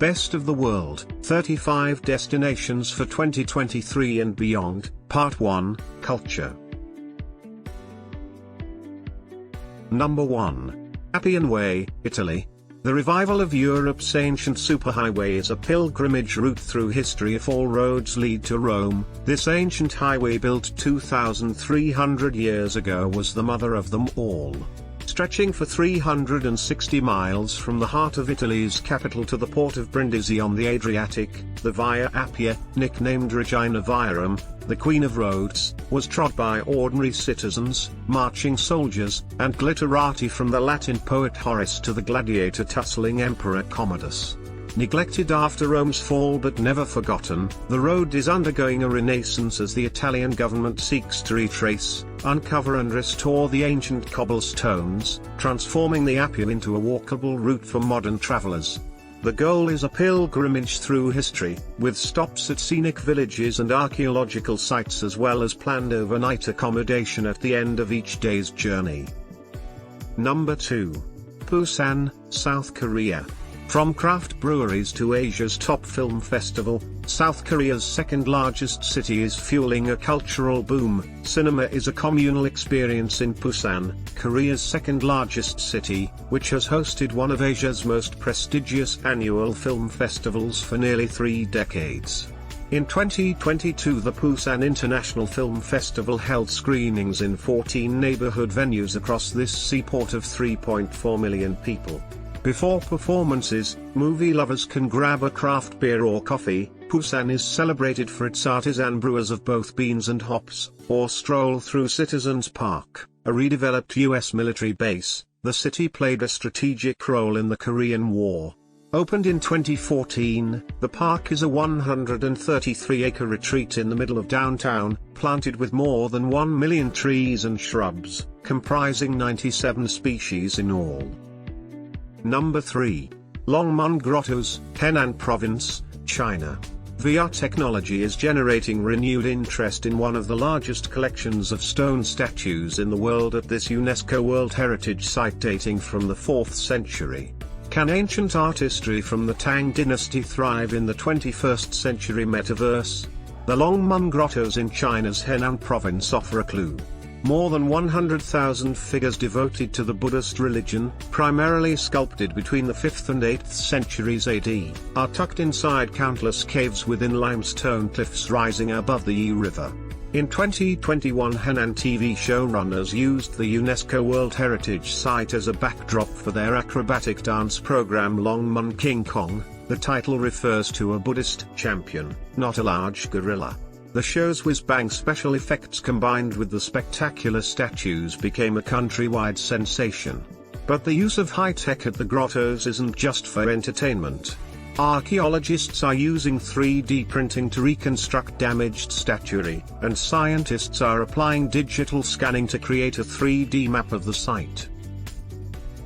Best of the World, 35 Destinations for 2023 and Beyond, Part 1, Culture. Number 1. Appian Way, Italy. The revival of Europe's ancient superhighway is a pilgrimage route through history. If all roads lead to Rome, this ancient highway built 2,300 years ago was the mother of them all. Stretching for 360 miles from the heart of Italy's capital to the port of Brindisi on the Adriatic, the Via Appia, nicknamed Regina Viarum, the Queen of Roads, was trod by ordinary citizens, marching soldiers, and glitterati from the Latin poet Horace to the gladiator tussling Emperor Commodus. Neglected after Rome's fall but never forgotten, the road is undergoing a renaissance as the Italian government seeks to retrace, uncover and restore the ancient cobblestones, transforming the Appia into a walkable route for modern travelers. The goal is a pilgrimage through history, with stops at scenic villages and archaeological sites as well as planned overnight accommodation at the end of each day's journey. Number 2. Busan, South Korea. From craft breweries to Asia's top film festival, South Korea's second-largest city is fueling a cultural boom. Cinema is a communal experience in Busan, Korea's second-largest city, which has hosted one of Asia's most prestigious annual film festivals for nearly 3 decades. In 2022, the Busan International Film Festival held screenings in 14 neighborhood venues across this seaport of 3.4 million people. Before performances, movie lovers can grab a craft beer or coffee. Busan is celebrated for its artisan brewers of both beans and hops, or stroll through Citizens Park, a redeveloped U.S. military base. The city played a strategic role in the Korean War. Opened in 2014, the park is a 133-acre retreat in the middle of downtown, planted with more than 1 million trees and shrubs, comprising 97 species in all. Number 3. Longmen Grottoes, Henan Province, China. VR technology is generating renewed interest in one of the largest collections of stone statues in the world at this UNESCO World Heritage Site dating from the 4th century. Can ancient artistry from the Tang dynasty thrive in the 21st century metaverse? The Longmen Grottoes in China's Henan Province offer a clue. More than 100,000 figures devoted to the Buddhist religion, primarily sculpted between the 5th and 8th centuries AD, are tucked inside countless caves within limestone cliffs rising above the Yi River. In 2021, Henan TV showrunners used the UNESCO World Heritage Site as a backdrop for their acrobatic dance program Longmen King Kong. The title refers to a Buddhist champion, not a large gorilla. The show's whiz-bang special effects combined with the spectacular statues became a countrywide sensation. But the use of high-tech at the grottos isn't just for entertainment. Archaeologists are using 3D printing to reconstruct damaged statuary, and scientists are applying digital scanning to create a 3D map of the site.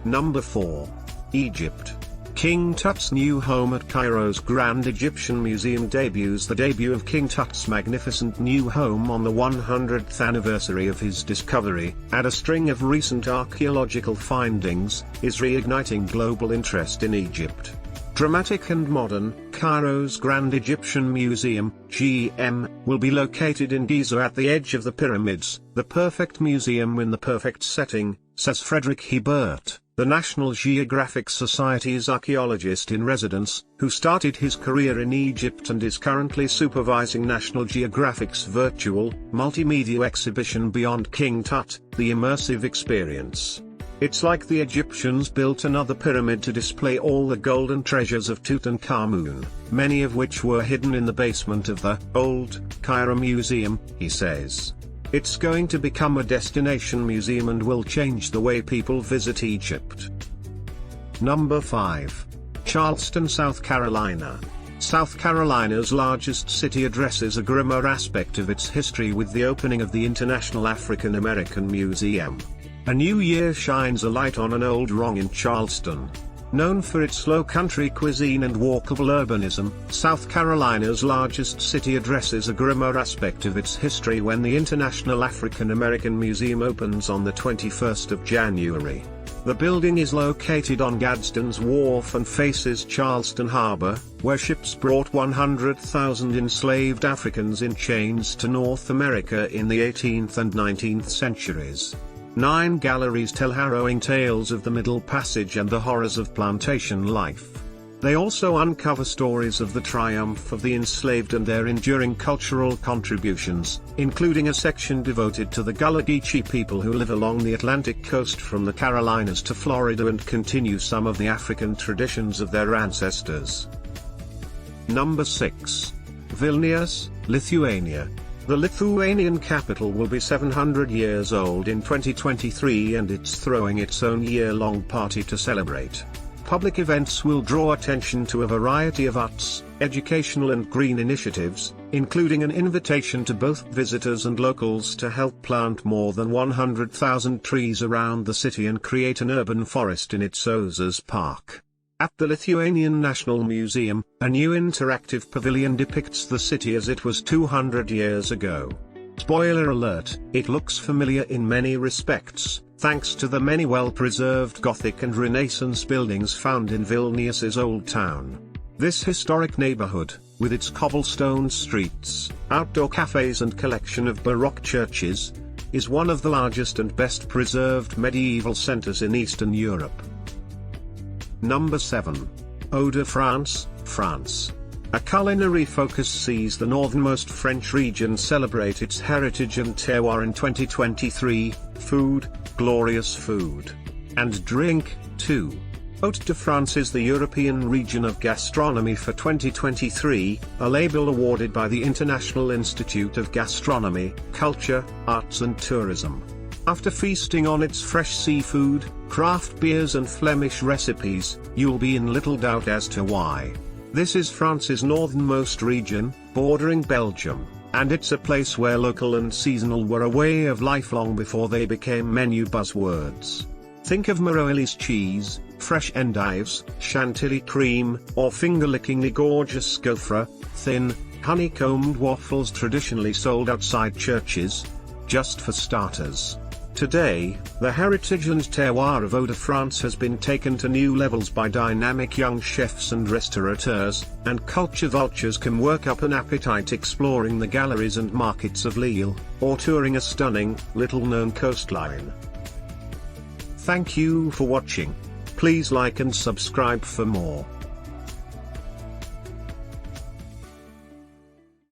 Number 4. Egypt. King Tut's new home at Cairo's Grand Egyptian Museum debuts. The debut of King Tut's magnificent new home on the 100th anniversary of his discovery, and a string of recent archaeological findings, is reigniting global interest in Egypt. Dramatic and modern, Cairo's Grand Egyptian Museum, GEM, will be located in Giza at the edge of the pyramids, the perfect museum in the perfect setting, says Frederick Hebert, the National Geographic Society's archaeologist in residence, who started his career in Egypt and is currently supervising National Geographic's virtual, multimedia exhibition Beyond King Tut, the immersive experience. It's like the Egyptians built another pyramid to display all the golden treasures of Tutankhamun, many of which were hidden in the basement of the Old Cairo Museum, he says. It's going to become a destination museum and will change the way people visit Egypt. Number 5. Charleston, South Carolina. South Carolina's largest city addresses a grimmer aspect of its history with the opening of the International African American Museum. A new year shines a light on an old wrong in Charleston. Known for its low-country cuisine and walkable urbanism, South Carolina's largest city addresses a grimmer aspect of its history when the International African American Museum opens on the 21st of January. The building is located on Gadsden's Wharf and faces Charleston Harbor, where ships brought 100,000 enslaved Africans in chains to North America in the 18th and 19th centuries. 9 galleries tell harrowing tales of the Middle Passage and the horrors of plantation life. They also uncover stories of the triumph of the enslaved and their enduring cultural contributions, including a section devoted to the Gullah Geechee people who live along the Atlantic coast from the Carolinas to Florida and continue some of the African traditions of their ancestors. Number 6. Vilnius, Lithuania. The Lithuanian capital will be 700 years old in 2023 and it's throwing its own year-long party to celebrate. Public events will draw attention to a variety of arts, educational and green initiatives, including an invitation to both visitors and locals to help plant more than 100,000 trees around the city and create an urban forest in its Ozas Park. At the Lithuanian National Museum, a new interactive pavilion depicts the city as it was 200 years ago. Spoiler alert, it looks familiar in many respects, thanks to the many well-preserved Gothic and Renaissance buildings found in Vilnius's Old Town. This historic neighborhood, with its cobblestone streets, outdoor cafes and collection of Baroque churches, is one of the largest and best-preserved medieval centers in Eastern Europe. Number 7. Hauts-de-France, France. A culinary focus sees the northernmost French region celebrate its heritage and terroir in 2023, food, glorious food. And drink, too. Hauts-de-France is the European region of gastronomy for 2023, a label awarded by the International Institute of Gastronomy, Culture, Arts and Tourism. After feasting on its fresh seafood, craft beers and Flemish recipes, you'll be in little doubt as to why. This is France's northernmost region, bordering Belgium, and it's a place where local and seasonal were a way of life long before they became menu buzzwords. Think of Morelli's cheese, fresh endives, chantilly cream, or finger-lickingly gorgeous gaufre, thin, honeycombed waffles traditionally sold outside churches, just for starters. Today, the heritage and terroir of Hauts-de-France has been taken to new levels by dynamic young chefs and restaurateurs, and culture vultures can work up an appetite exploring the galleries and markets of Lille, or touring a stunning, little-known coastline. Thank you for watching. Please like and subscribe for more.